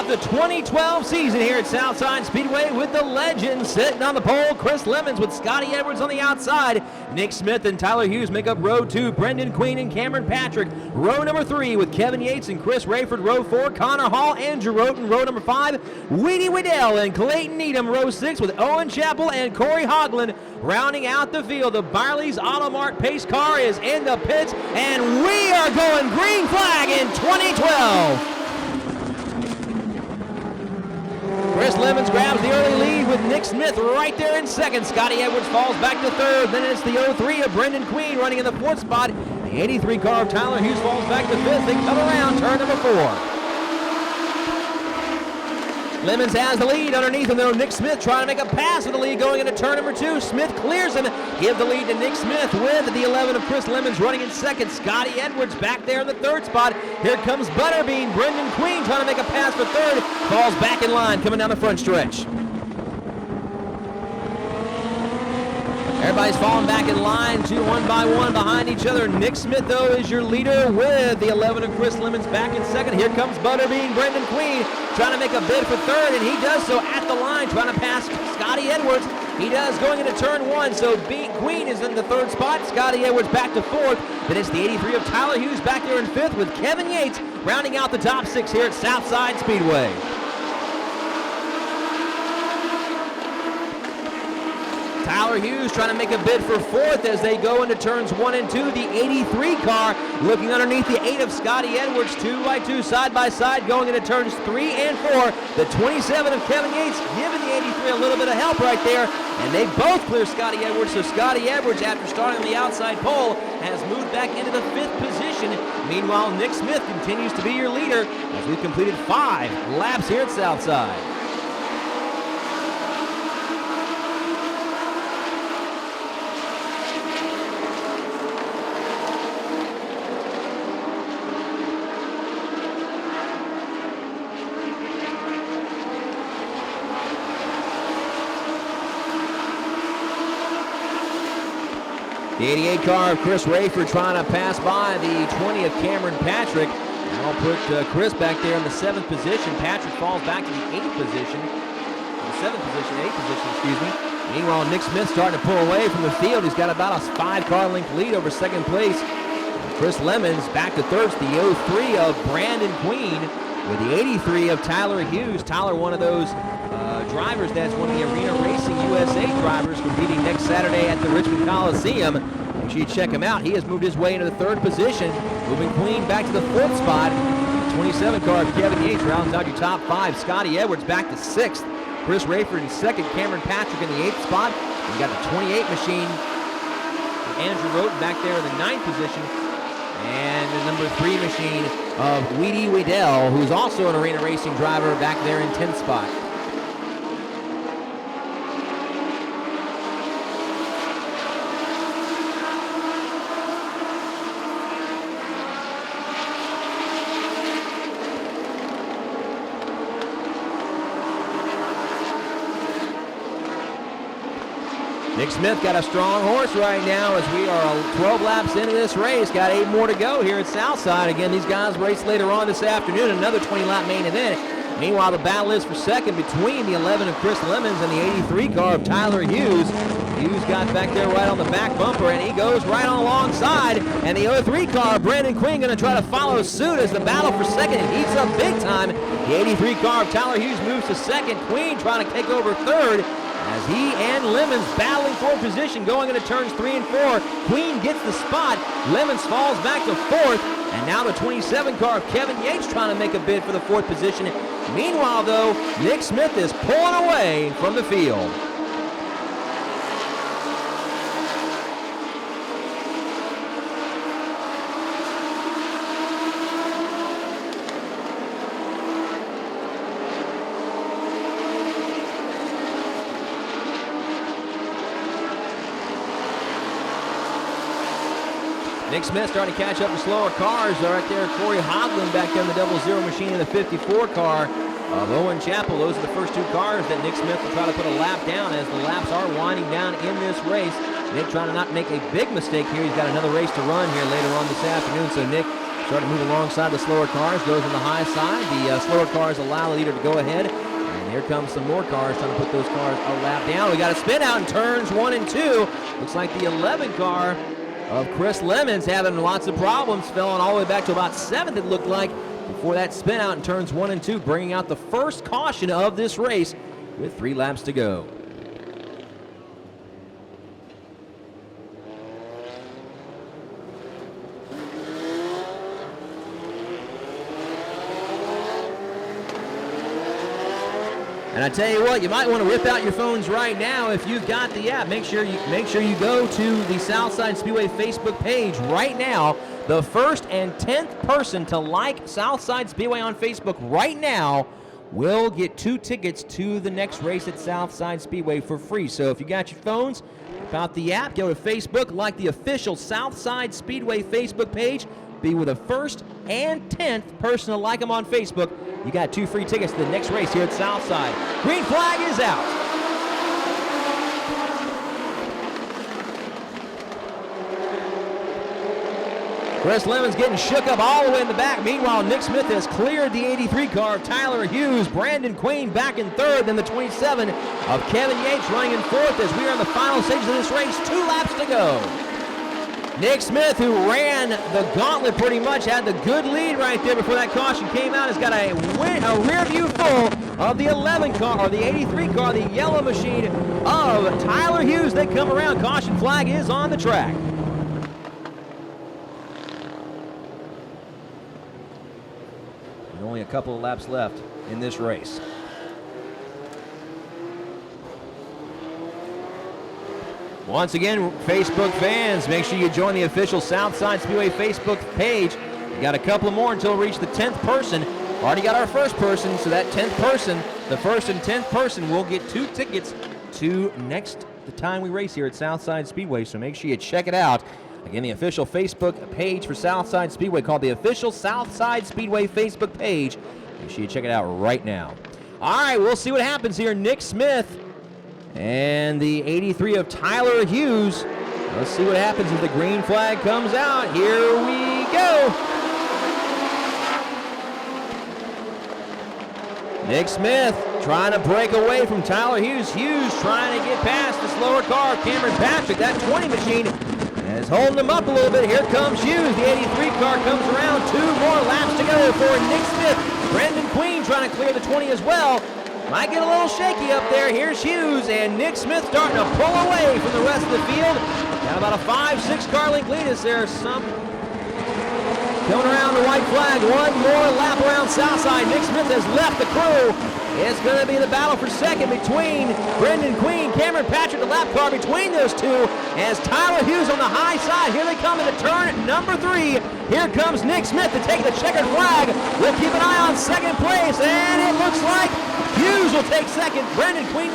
off the 2012 season here at Southside Speedway with the legend sitting on the pole, Chris Lemons with Scotty Edwards on the outside. Nick Smith and Tyler Hughes make up row 2. Brendan Queen and Cameron Patrick, row number 3 with Kevin Yates and Chris Rayford, row 4. Connor Hall, Andrew Roten, row number 5. Weedy Waddell and Clayton Needham, row 6 with Owen Chappell and Corey Hogland rounding out the field. The Byerly's Automart pace car is in the pits, and we are going green flag in 2012. Chris Lemons grabs the early lead with Nick Smith right there in second. Scotty Edwards falls back to third. Then it's the 03 of Brendan Queen running in the fourth spot. The 83 car of Tyler Hughes falls back to fifth. They come around turn number 4. Lemons has the lead underneath him, though. Nick Smith trying to make a pass for the lead going into turn number 2. Smith clears him. Give the lead to Nick Smith with the 11 of Chris Lemons running in second. Scotty Edwards back there in the third spot. Here comes Butterbean. Brendan Queen trying to make a pass for third. Falls back in line coming down the front stretch. Everybody's falling back in line, one by one behind each other. Nick Smith, though, is your leader with the 11 of Chris Lemons back in second. Here comes Butterbean, Brendan Queen, trying to make a bid for third, and he does so at the line, trying to pass Scotty Edwards. He does going into turn 1, so Queen is in the third spot. Scotty Edwards back to fourth. Then it's the 83 of Tyler Hughes back there in fifth with Kevin Yates rounding out the top 6 here at Southside Speedway. Tyler Hughes trying to make a bid for fourth as they go into turns 1 and 2. The 83 car looking underneath the 8 of Scotty Edwards, 2 by 2, side by side, going into turns 3 and 4. The 27 of Kevin Yates giving the 83 a little bit of help right there, and they both clear Scotty Edwards. So Scotty Edwards, after starting on the outside pole, has moved back into the 5th position. Meanwhile, Nick Smith continues to be your leader as we've completed 5 laps here at Southside. The 88 car of Chris Rayford trying to pass by the 20 of Cameron Patrick. That'll put Chris back there in the 7th position. Patrick falls back to the 8th position. The 7th position, 8th position, excuse me. Meanwhile, Nick Smith starting to pull away from the field. He's got about a 5-car length lead over second place. Chris Lemons back to third. The 03 of Brandon Queen with the 83 of Tyler Hughes. Tyler, one of those drivers that's one of the Arena Racing USA drivers competing next Saturday at the Richmond Coliseum. Make sure you check him out. He has moved his way into the 3rd position, moving Queen back to the 4th spot. The 27 car of Kevin Yates rounds out your top 5. Scotty Edwards back to 6th. Chris Rayford in 2nd. Cameron Patrick in the 8th spot. You got the 28 machine. Andrew Roten back there in the 9th position. And the number 3 machine of Weedy Waddell, who's also an Arena Racing driver, back there in 10th spot. Nick Smith got a strong horse right now as we are 12 laps into this race. Got 8 more to go here at Southside. Again, these guys race later on this afternoon, another 20-lap main event. Meanwhile, the battle is for second between the 11 of Chris Lemons and the 83 car of Tyler Hughes. Hughes got back there right on the back bumper, and he goes right on alongside. And the 03 car, Brandon Queen, going to try to follow suit as the battle for second heats up big time. The 83 car of Tyler Hughes moves to second. Queen trying to take over third, as he and Lemons battling for position going into turns 3 and 4. Queen gets the spot. Lemons falls back to 4th. And now the 27 car of Kevin Yates trying to make a bid for the 4th position. Meanwhile, though, Nick Smith is pulling away from the field. Nick Smith starting to catch up to slower cars. Right there, Corey Hogland back there in the 00 machine in the 54 car of Owen Chappell. Those are the first 2 cars that Nick Smith will try to put a lap down as the laps are winding down in this race. Nick trying to not make a big mistake here. He's got another race to run here later on this afternoon. So Nick starting to move alongside the slower cars, goes on the high side. The slower cars allow the leader to go ahead. And here comes some more cars trying to put those cars a lap down. We got a spin out in turns 1 and 2. Looks like the 11 car of Chris Lemon's having lots of problems, falling all the way back to about 7th, it looked like, before that spin out in turns 1 and 2, bringing out the first caution of this race with 3 laps to go. And I tell you what, you might want to whip out your phones right now if you've got the app. Make sure you go to the Southside Speedway Facebook page right now. The first and 10th person to like Southside Speedway on Facebook right now will get 2 tickets to the next race at Southside Speedway for free. So if you got your phones, whip out the app, go to Facebook, like the official Southside Speedway Facebook page. Be with the first and 10th person to like them on Facebook. You got 2 free tickets to the next race here at Southside. Green flag is out. Chris Lemon's getting shook up all the way in the back. Meanwhile, Nick Smith has cleared the 83 car of Tyler Hughes. Brandon Queen back in 3rd. Then the 27 of Kevin Yates running in 4th as we are in the final stages of this race. 2 laps to go. Nick Smith, who ran the gauntlet pretty much, had the good lead right there before that caution came out, has got a rear view full of the 11 car, or the 83 car, the yellow machine of Tyler Hughes. They come around. Caution flag is on the track. And only a couple of laps left in this race. Once again, Facebook fans, make sure you join the official Southside Speedway Facebook page. We got a couple more until we reach the 10th person. Already got our first person, so that 10th person, the first and 10th person, will get 2 tickets to the time we race here at Southside Speedway. So make sure you check it out. Again, the official Facebook page for Southside Speedway, called the official Southside Speedway Facebook page. Make sure you check it out right now. All right, we'll see what happens here. Nick Smith and the 83 of Tyler Hughes. Let's see what happens if the green flag comes out. Here we go. Nick Smith trying to break away from Tyler Hughes. Hughes trying to get past the slower car of Cameron Patrick. That 20 machine is holding him up a little bit. Here comes Hughes. The 83 car comes around. 2 more laps to go for Nick Smith. Brandon Queen trying to clear the 20 as well. Might get a little shaky up there. Here's Hughes, and Nick Smith starting to pull away from the rest of the field. Got about a 5-6 car length lead as there's some coming around the white flag. 1 more lap around Southside. Nick Smith has left the crew. It's going to be the battle for second between Brendan Queen, Cameron Patrick, the lap car between those two, as Tyler Hughes on the high side. Here they come into turn number 3. Here comes Nick Smith to take the checkered flag. We'll keep an eye on second place, and it looks like Hughes will take second. Brendan Queen.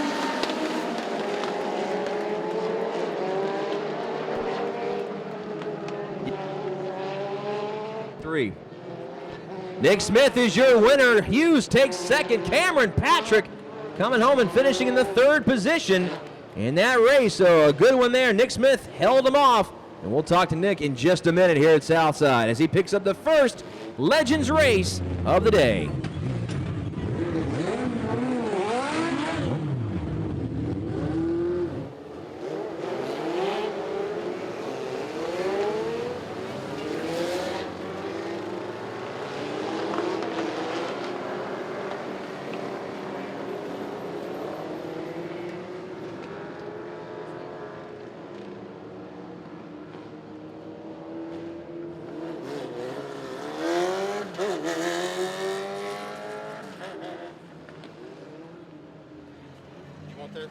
Three. Nick Smith is your winner. Hughes takes second. Cameron Patrick coming home and finishing in the 3rd position in that race. So a good one there. Nick Smith held him off. And we'll talk to Nick in just a minute here at Southside as he picks up the first Legends race of the day. This.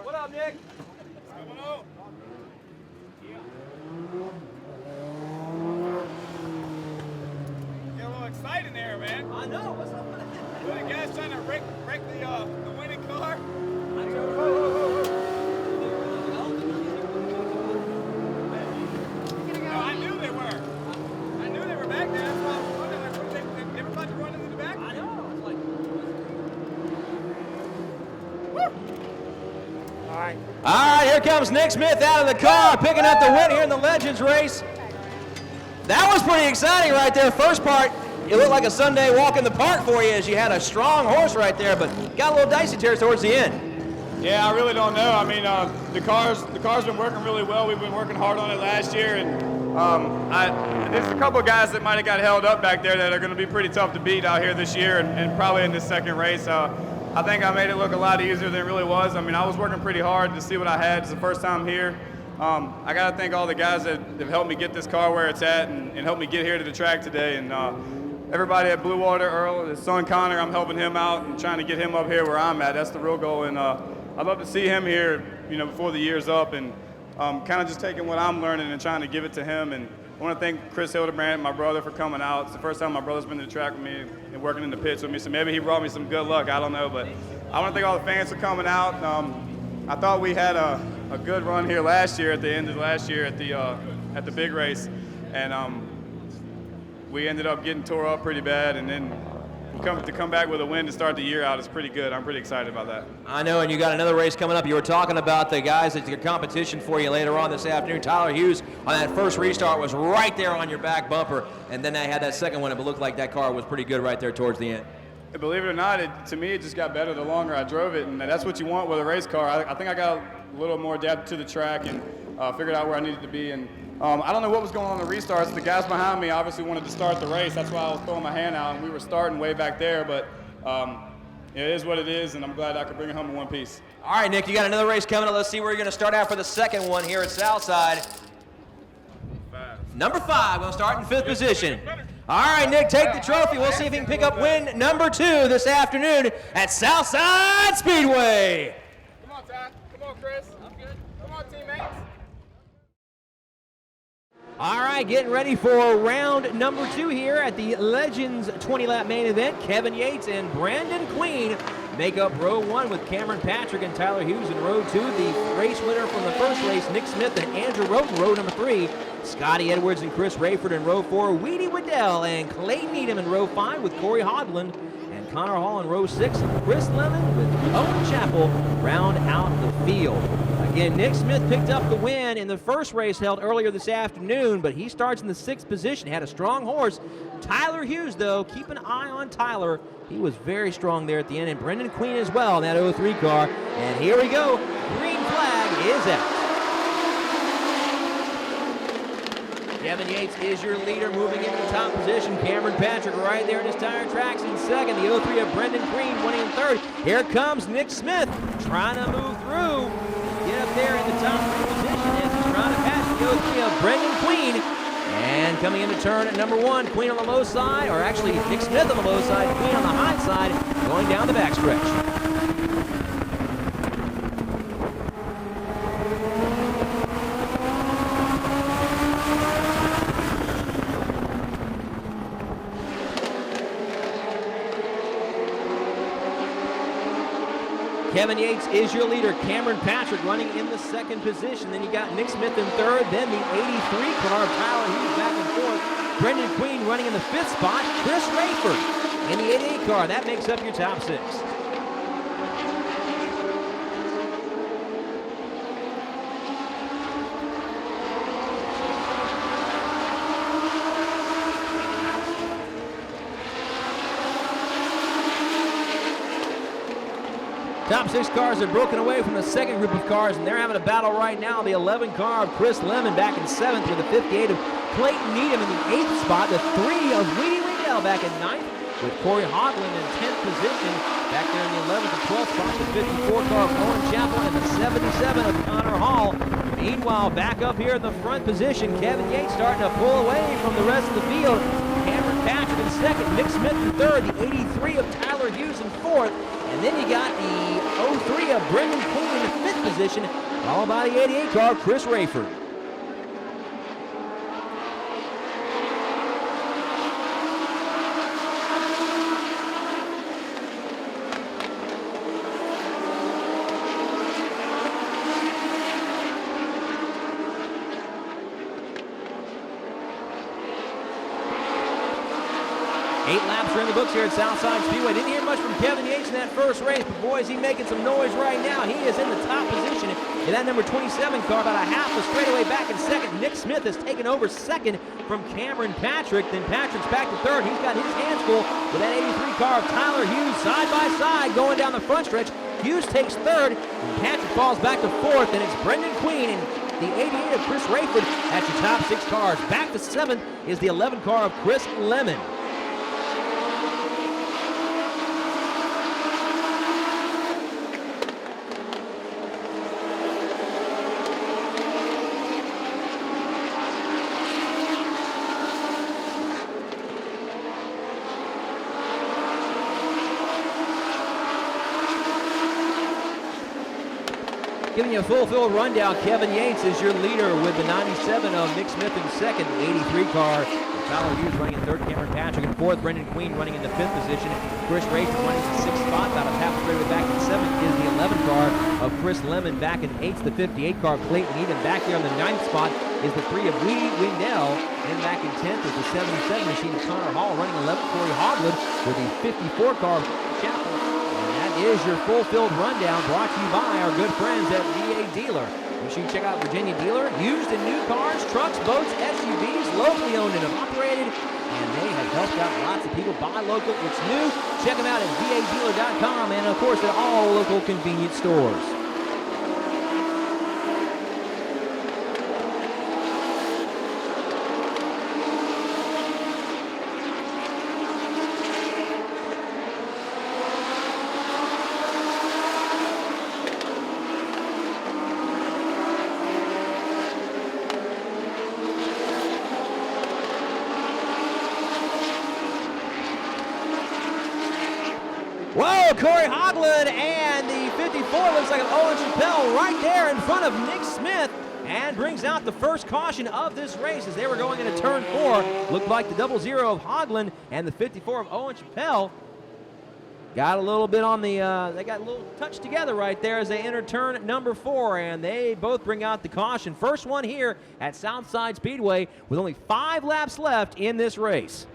What up, Nick? What's going on? Get a little exciting there, man. I know. What's up? The guy's trying to wreck the winning car. I knew they were back there. That's why I was wondering, like, they never All right, here comes Nick Smith out of the car, picking up the win here in the Legends race. That was pretty exciting right there. First part, it looked like a Sunday walk in the park for you as you had a strong horse right there, but got a little dicey towards the end. Yeah, I really don't know. I mean, the car's been working really well. We've been working hard on it last year, and there's a couple of guys that might have got held up back there that are going to be pretty tough to beat out here this year, and probably in this second race. I think I made it look a lot easier than it really was. I mean, I was working pretty hard to see what I had. It's the first time here. I got to thank all the guys that have helped me get this car where it's at and helped me get here to the track today. And everybody at Blue Water, Earl, his son Connor, I'm helping him out and trying to get him up here where I'm at. That's the real goal. And I'd love to see him here, before the year's up, and kind of just taking what I'm learning and trying to give it to him. And I want to thank Chris Hildebrand, my brother, for coming out. It's the first time my brother's been to the track with me and working in the pits with me, so maybe he brought me some good luck. I don't know, but I want to thank all the fans for coming out. I thought we had a good run here last year, at the end of last year at the big race, and we ended up getting tore up pretty bad, and then to come back with a win to start the year out is pretty good. I'm pretty excited about that. I know, and you got another race coming up. You were talking about the guys that's your competition for you later on this afternoon. Tyler Hughes on that first restart was right there on your back bumper, and then they had that second one. It looked like that car was pretty good right there towards the end. Believe it or not, to me it just got better the longer I drove it, and that's what you want with a race car. I think I got a little more adapted to the track and figured out where I needed to be. And I don't know what was going on in the restarts. The guys behind me obviously wanted to start the race. That's why I was throwing my hand out, and we were starting way back there. But it is what it is, and I'm glad I could bring it home in one piece. All right, Nick, you got another race coming up. Let's see where you're going to start out for the second one here at Southside. Number 5, going to start in 5th position. All right, Nick, take the trophy. We'll see if he can pick up win number 2 this afternoon at Southside Speedway. Come on, Ty. Come on, Chris. I'm good. Come on, teammates. All right, getting ready for round number 2 here at the Legends 20-lap main event. Kevin Yates and Brandon Queen make up row 1 with Cameron Patrick and Tyler Hughes in row 2. The race winner from the first race, Nick Smith and Andrew Roten, row number 3. Scotty Edwards and Chris Rayford in row 4. Weedy Waddell and Clayton Needham in row 5 with Corey Hodland. And Connor Hall in row 6. And Chris Lemon with Owen Chappell round out the field. Again, Nick Smith picked up the win in the first race held earlier this afternoon, but he starts in the 6th position. Had a strong horse. Tyler Hughes, though, keep an eye on Tyler. He was very strong there at the end, and Brendan Queen as well in that 03 car. And here we go. Green flag is out. Kevin Yates is your leader, moving into the top position. Cameron Patrick right there in his tire tracks in 2nd. The 03 of Brendan Queen winning in 3rd. Here comes Nick Smith trying to move through. Get up there in the top 3 position as he's trying to pass the 03 of Brendan Queen. And coming into turn at number 1, Queen on the low side, or actually Nick Smith on the low side, Queen on the high side, going down the backstretch. Kevin Yates is your leader. Cameron Patrick running in the 2nd position. Then you got Nick Smith in 3rd. Then the 83 car, Tyler Hughes back and forth. Brendan Queen running in the 5th spot. Chris Rayford in the 88 car. That makes up your top 6. Top 6 cars are broken away from the 2nd group of cars, and they're having a battle right now. The 11 car of Chris Lemon back in 7th with the 58 of Clayton Needham in the 8th spot. The 3 of Weedy Waddell back in 9th with Corey Hodland in 10th position. Back there in the 11th and 12th spot, the 54 car of Owen Chappell and the 77 of Connor Hall. Meanwhile, back up here in the front position, Kevin Yates starting to pull away from the rest of the field. Cameron Patrick in 2nd, Nick Smith in 3rd, the 83 of Tyler Hughes in 4th. And then you got the 03 of Brendan Queen in the 5th position, followed by the 88 car, Chris Rayford. 8 laps are in the books here at Southside Speedway. Didn't hear much from Kevin Yates in that first race, but boy, is he making some noise right now. He is in the top position in that number 27 car, about a half a straightaway back in second. Nick Smith has taken over second from Cameron Patrick. Then Patrick's back to third. He's got his hands full with that 83 car of Tyler Hughes side by side going down the front stretch. Hughes takes third, and Patrick falls back to fourth, and it's Brendan Queen and the 88 of Chris Rayford. That's your top 6 cars. Back to seventh is the 11 car of Chris Lemon. Giving you a full-field rundown, Kevin Yates is your leader with the 97 of Nick Smith in second, the 83 car. Tyler Hughes running in third, Cameron Patrick in fourth, Brendan Queen running in the fifth position. Chris Rayford running in the sixth spot, about a half straightaway back in seventh is the 11 car of Chris Lemon. Back in eighth, the 58 car of Clayton Eden. Back there on the ninth spot is the 3 of Weedy Wingdell. And back in 10th is the 77 machine of Connor Hall running 11th, Corey Hogwood with the 54 car of Chapel. Is your full-field rundown brought to you by our good friends at VA Dealer. Make sure you check out Virginia Dealer. Used and new cars, trucks, boats, SUVs, locally owned and operated, and they have helped out lots of people buy local. It's new. Check them out at vadealer.com and, of course, at all local convenience stores. Whoa, Corey Hogland and the 54 looks like an Owen Chappelle right there in front of Nick Smith and brings out the first caution of this race as they were going into turn 4. Looked like the 00 of Hogland and the 54 of Owen Chappelle got a little bit on the, they got a little touch together right there as they enter turn number 4, and they both bring out the caution. First one here at Southside Speedway with only 5 laps left in this race.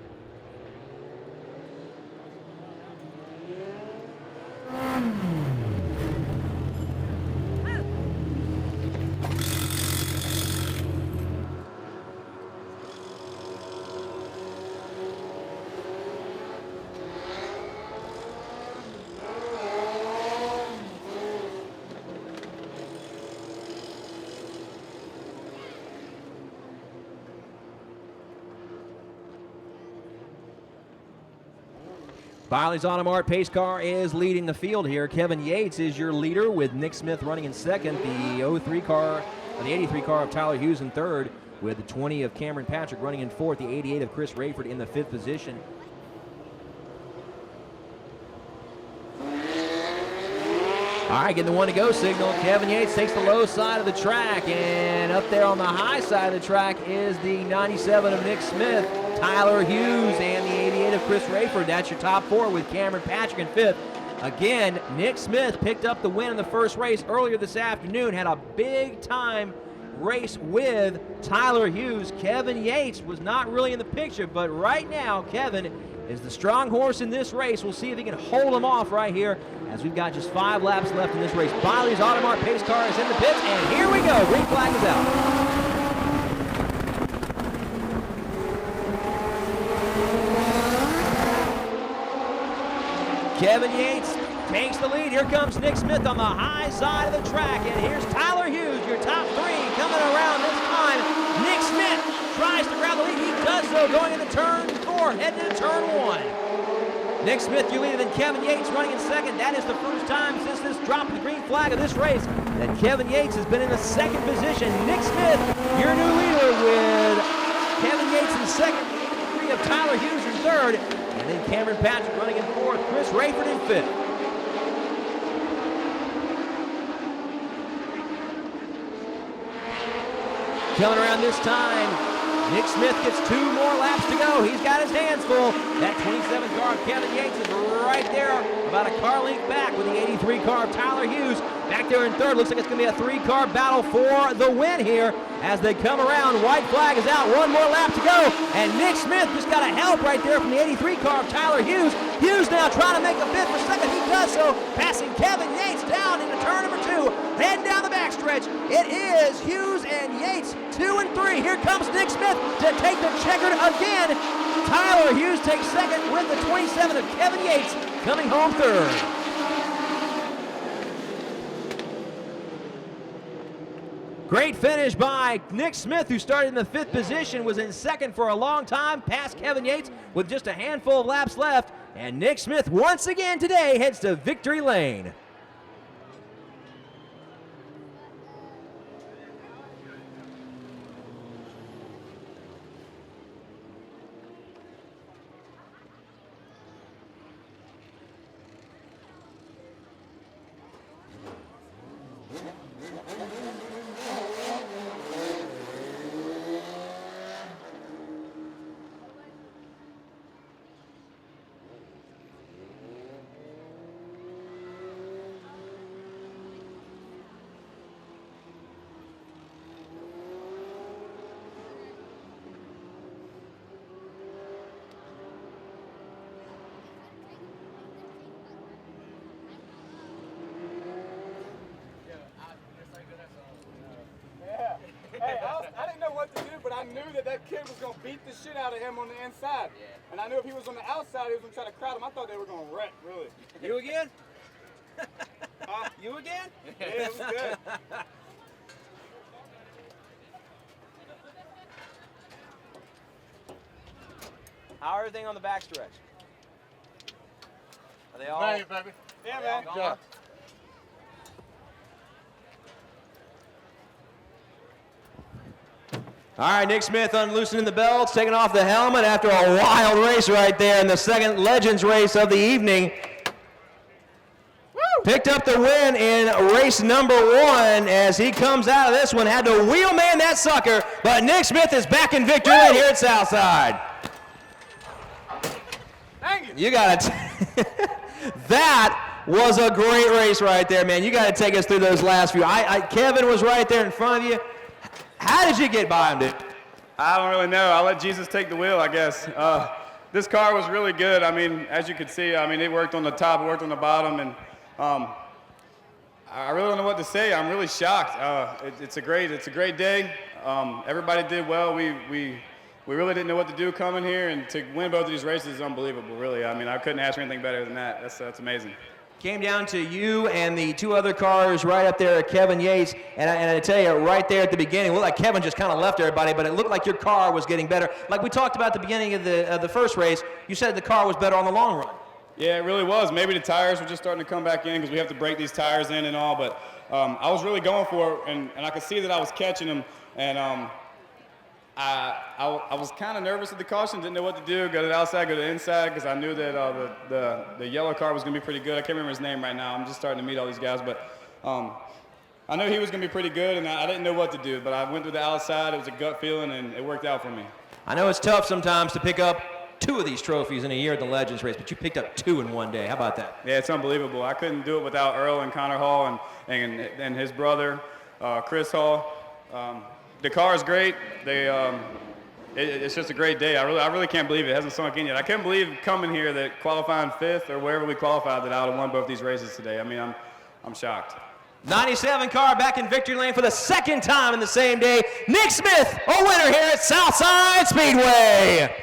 Biley's Automart pace car is leading the field here. Kevin Yates is your leader with Nick Smith running in second. The 03 car, the 83 car of Tyler Hughes in third, with the 20 of Cameron Patrick running in fourth. The 88 of Chris Rayford in the fifth position. All right, getting the one to go signal. Kevin Yates takes the low side of the track, and up there on the high side of the track is the 97 of Nick Smith, Tyler Hughes, and the 88 of Chris Rayford. That's your top 4 with Cameron Patrick in fifth. Again, Nick Smith picked up the win in the first race earlier this afternoon, had a big-time race with Tyler Hughes. Kevin Yates was not really in the picture, but right now, Kevin is the strong horse in this race. We'll see if he can hold him off right here as we've got just 5 laps left in this race. Biley's Automart pace car is in the pits, and here we go. Green flag is out. Kevin Yates takes the lead. Here comes Nick Smith on the high side of the track, and here's Tyler Hughes, your top 3, coming around this time. Nick Smith tries to grab the lead. He does so going into turn 4, heading into turn 1. Nick Smith, your leader, then Kevin Yates running in second. That is the first time since this drop of the green flag of this race that Kevin Yates has been in the second position. Nick Smith, your new leader, with Kevin Yates in second, 3 of Tyler Hughes in third, and then Cameron Patrick running in fourth, Chris Rayford in fifth. Coming around this time, Nick Smith gets 2 more laps to go. He's got his hands full. That 27 car of Kevin Yates is right there, about a car length back with the 83 car of Tyler Hughes. Back there in third. Looks like it's going to be a 3-car battle for the win here as they come around. White flag is out. 1 more lap to go. And And Nick Smith just got a help right there from the 83 car of Tyler Hughes. Hughes now trying to make a bid for second. He does so, passing Kevin Yates down into turn number 2. Heading down the backstretch, it is Hughes and Yates, 2 and 3. Here comes Nick Smith to take the checkered again. Tyler Hughes takes second with the 27 of Kevin Yates coming home third. Great finish by Nick Smith, who started in the 5th position, was in second for a long time, past Kevin Yates with just a handful of laps left. And Nick Smith once again today heads to victory lane. I knew that kid was going to beat the shit out of him on the inside. Yeah. And I knew if he was on the outside, he was going to try to crowd him. I thought they were going to wreck, really. You again? You again? Yeah, it was good. How are everything on the backstretch? Are they all? Baby. Yeah, man. Yeah. All right, Nick Smith unloosening the belts, taking off the helmet after a wild race right there in the second Legends race of the evening. Woo! Picked up the win in race number 1 as he comes out of this one. Had to wheel man that sucker, but Nick Smith is back in victory right here at Southside. Thank you. You got to. That was a great race right there, man. You got to take us through those last few. Kevin was right there in front of you. How did you get by him, dude? I don't really know. I'll let Jesus take the wheel, I guess. This car was really good. I mean, as you could see, I mean, it worked on the top, it worked on the bottom, and I really don't know what to say. I'm really shocked. It's a great day. Everybody did well. We really didn't know what to do coming here, and to win both of these races is unbelievable, really. I mean, I couldn't ask for anything better than that. That's amazing. Came down to you and the 2 other cars right up there at Kevin Yates, and I tell you, right there at the beginning, it looked like Kevin just kind of left everybody, but it looked like your car was getting better. Like we talked about at the beginning of the first race, you said the car was better on the long run. Yeah, it really was. Maybe the tires were just starting to come back in because we have to break these tires in and all, but I was really going for it, and I could see that I was catching them, and I was kind of nervous at the caution, didn't know what to do, go to the outside, go to the inside, because I knew that the yellow car was going to be pretty good. I can't remember his name right now. I'm just starting to meet all these guys, but I knew he was going to be pretty good, and I didn't know what to do, but I went to the outside. It was a gut feeling, and it worked out for me. I know it's tough sometimes to pick up 2 of these trophies in a year at the Legends race, but you picked up 2 in one day. How about that? Yeah, it's unbelievable. I couldn't do it without Earl and Connor Hall and his brother, Chris Hall. The car is great. It's just a great day. I really can't believe it. It hasn't sunk in yet. I can't believe coming here that qualifying 5th or wherever we qualified that I would have won both these races today. I mean, I'm shocked. 97 car back in victory lane for the 2nd time in the same day. Nick Smith, a winner here at Southside Speedway.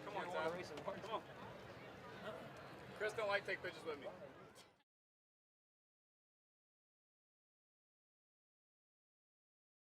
Come on. Chris don't like to take pictures with me.